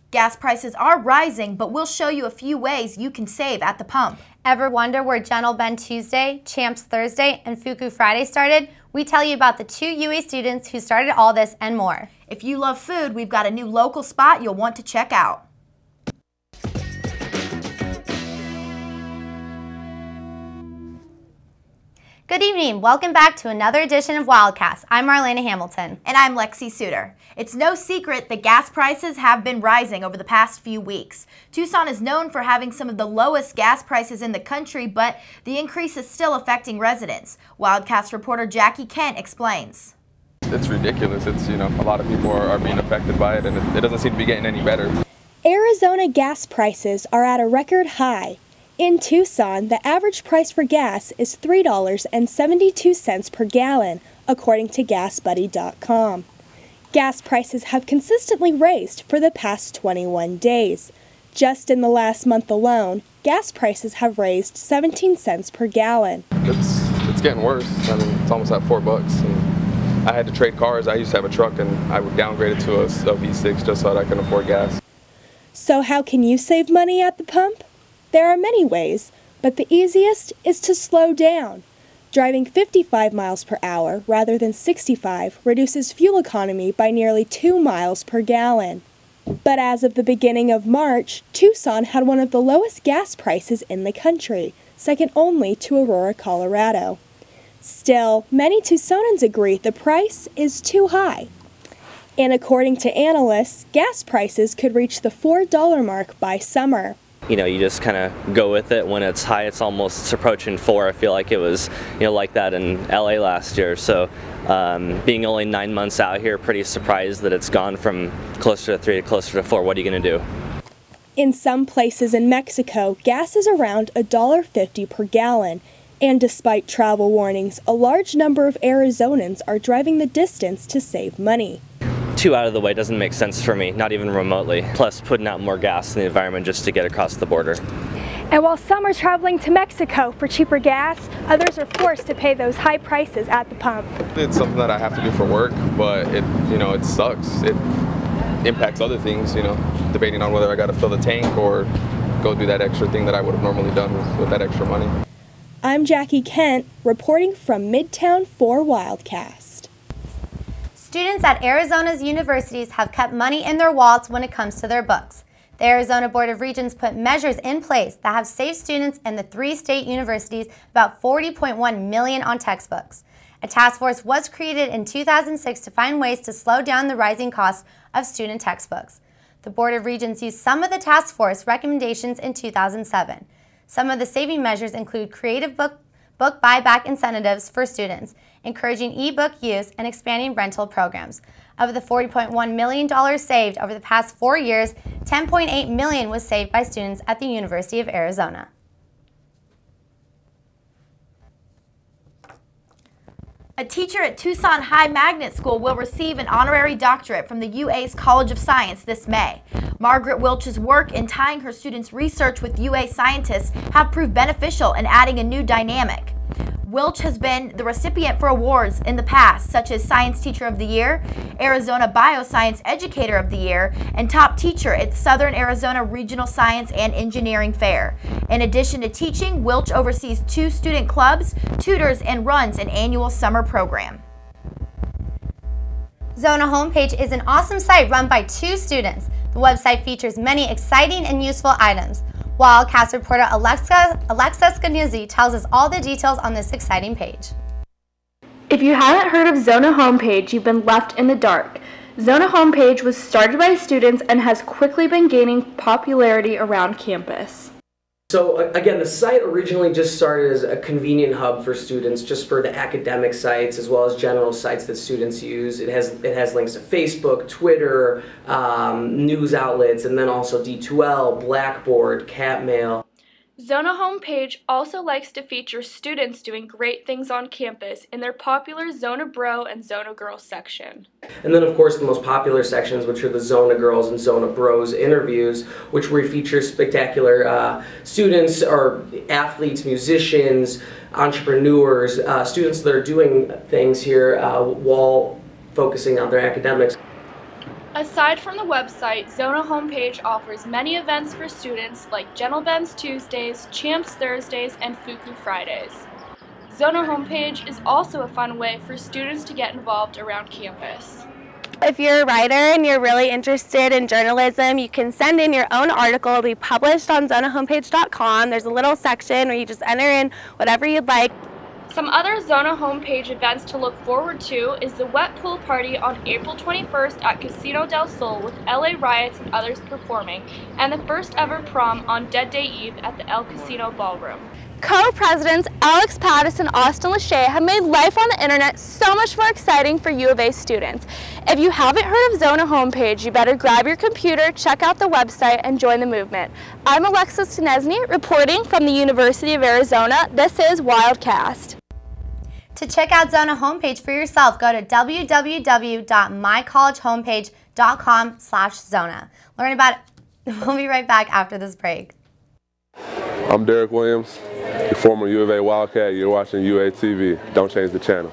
Gas prices are rising, but we'll show you a few ways you can save at the pump. Ever wonder where Gentle Ben Tuesday, Champs Thursday, and Fuku Friday started? We tell you about the 2 UA students who started all this and more. If you love food, we've got a new local spot you'll want to check out. Good evening. Welcome back to another edition of Wildcast. I'm Marlena Hamilton. And I'm Lexi Suter. It's no secret that gas prices have been rising over the past few weeks. Tucson is known for having some of the lowest gas prices in the country, but the increase is still affecting residents. Wildcast reporter Jackie Kent explains. It's ridiculous. It's, a lot of people are being affected by it, and it doesn't seem to be getting any better. Arizona gas prices are at a record high. In Tucson, the average price for gas is $3.72 per gallon, according to GasBuddy.com. Gas prices have consistently raised for the past 21 days. Just in the last month alone, gas prices have raised 17 cents per gallon. It's getting worse. It's almost at $4. And I had to trade cars. I used to have a truck, and I would downgrade it to a V6 just so that I can afford gas. So how can you save money at the pump? There are many ways, but the easiest is to slow down. Driving 55 miles per hour rather than 65 reduces fuel economy by nearly 2 miles per gallon. But as of the beginning of March, Tucson had one of the lowest gas prices in the country, second only to Aurora, Colorado. Still, many Tucsonans agree the price is too high. And according to analysts, gas prices could reach the $4 mark by summer. You just kind of go with it. When it's high, it's almost approaching 4. I feel like it was, like that in LA last year. So being only 9 months out here, pretty surprised that it's gone from closer to 3 to closer to 4. What are you going to do? In some places in Mexico, gas is around $1.50 per gallon. And despite travel warnings, a large number of Arizonans are driving the distance to save money. 2 out of the way doesn't make sense for me, not even remotely. Plus putting out more gas in the environment just to get across the border. And while some are traveling to Mexico for cheaper gas, others are forced to pay those high prices at the pump. It's something that I have to do for work, but it sucks. It impacts other things, debating on whether I got to fill the tank or go do that extra thing that I would have normally done with that extra money. I'm Jackie Kent, reporting from Midtown for Wildcast. Students at Arizona's universities have kept money in their wallets when it comes to their books. The Arizona Board of Regents put measures in place that have saved students in the 3 state universities about $40.1 million on textbooks. A task force was created in 2006 to find ways to slow down the rising cost of student textbooks. The Board of Regents used some of the task force recommendations in 2007. Some of the saving measures include creative book buyback incentives for students, encouraging e-book use, and expanding rental programs. Of the $40.1 million saved over the past 4 years, $10.8 million was saved by students at the University of Arizona. A teacher at Tucson High Magnet School will receive an honorary doctorate from the UA's College of Science this May. Margaret Wilch's work in tying her students' research with UA scientists have proved beneficial in adding a new dynamic. Wilch has been the recipient for awards in the past, such as Science Teacher of the Year, Arizona Bioscience Educator of the Year, and Top Teacher at Southern Arizona Regional Science and Engineering Fair. In addition to teaching, Wilch oversees 2 student clubs, tutors, and runs an annual summer program. Zona Homepage is an awesome site run by 2 students. The website features many exciting and useful items. Wildcast reporter Alexa Scanuzzi tells us all the details on this exciting page. If you haven't heard of Zona Homepage, you've been left in the dark. Zona Homepage was started by students and has quickly been gaining popularity around campus. So again, the site originally just started as a convenient hub for students, just for the academic sites as well as general sites that students use. It has links to Facebook, Twitter, news outlets, and then also D2L, Blackboard, Catmail. Zona Homepage also likes to feature students doing great things on campus in their popular Zona Bro and Zona Girl section. And then of course the most popular sections, which are the Zona Girls and Zona Bros interviews, which we feature spectacular students or athletes, musicians, entrepreneurs, students that are doing things here while focusing on their academics. Aside from the website, Zona homepage offers many events for students like Gentle Ben's Tuesdays, Champs Thursdays, and Fuku Fridays. Zona homepage is also a fun way for students to get involved around campus. If you're a writer and you're really interested in journalism, you can send in your own article. It'll be published on zonahomepage.com. There's a little section where you just enter in whatever you'd like. Some other Zona homepage events to look forward to is the Wet Pool Party on April 21st at Casino del Sol with LA Riots and others performing, and the first ever prom on Dead Day Eve at the El Casino Ballroom. Co-presidents Alex Pattis and Austin Lachey have made life on the internet so much more exciting for U of A students. If you haven't heard of Zona homepage, you better grab your computer, check out the website, and join the movement. I'm Alexis Stinesny, reporting from the University of Arizona. This is Wildcast. To check out Zona homepage for yourself, go to www.mycollegehomepage.com/Zona. Learn about it. We'll be right back after this break. I'm Derek Williams, the former U of A Wildcat. You're watching UA TV. Don't change the channel.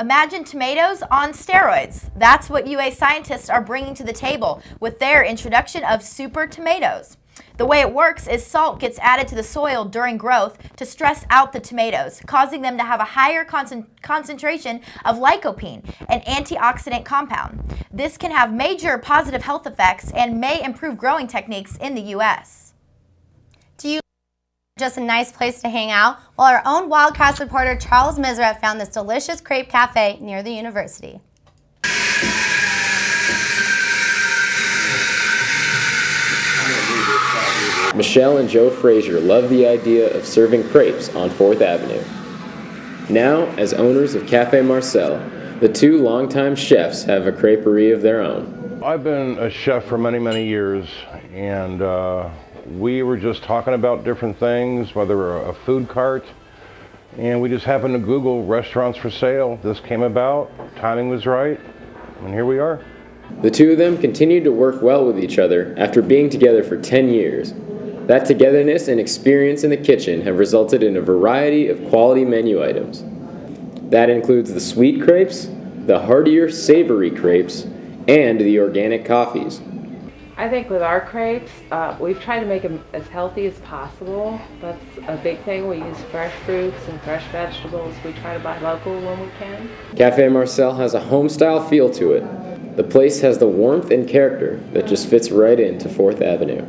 Imagine tomatoes on steroids. That's what UA scientists are bringing to the table with their introduction of super tomatoes. The way it works is salt gets added to the soil during growth to stress out the tomatoes, causing them to have a higher concentration of lycopene, an antioxidant compound. This can have major positive health effects and may improve growing techniques in the U.S. Do you just a nice place to hang out? Well, our own Wildcast reporter Charles Misra found this delicious crepe cafe near the university. Michelle and Joe Frazier love the idea of serving crepes on 4th Avenue. Now, as owners of Cafe Marcel, the two longtime chefs have a creperie of their own. I've been a chef for many, many years, and we were just talking about different things, whether a food cart, and we just happened to Google restaurants for sale. This came about, timing was right, and here we are. The two of them continued to work well with each other after being together for 10 years. That togetherness and experience in the kitchen have resulted in a variety of quality menu items. That includes the sweet crepes, the heartier savory crepes, and the organic coffees. I think with our crepes, we've tried to make them as healthy as possible. That's a big thing. We use fresh fruits and fresh vegetables. We try to buy local when we can. Cafe Marcel has a home-style feel to it. The place has the warmth and character that just fits right into 4th Avenue.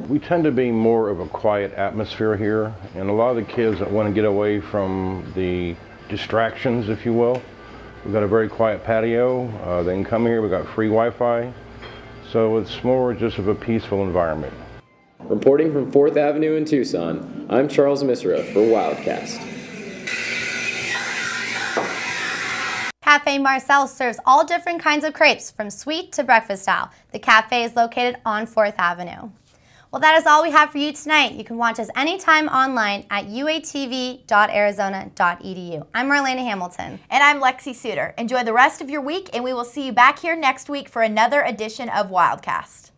We tend to be more of a quiet atmosphere here, and a lot of the kids that want to get away from the distractions, if you will. We've got a very quiet patio. They can come here. We've got free Wi-Fi. So it's more just of a peaceful environment. Reporting from 4th Avenue in Tucson, I'm Charles Misra for Wildcast. Cafe Marcel serves all different kinds of crepes, from sweet to breakfast style. The cafe is located on 4th Avenue. Well, that is all we have for you tonight. You can watch us anytime online at uatv.arizona.edu. I'm Marlena Hamilton. And I'm Lexi Suter. Enjoy the rest of your week, and we will see you back here next week for another edition of Wildcast.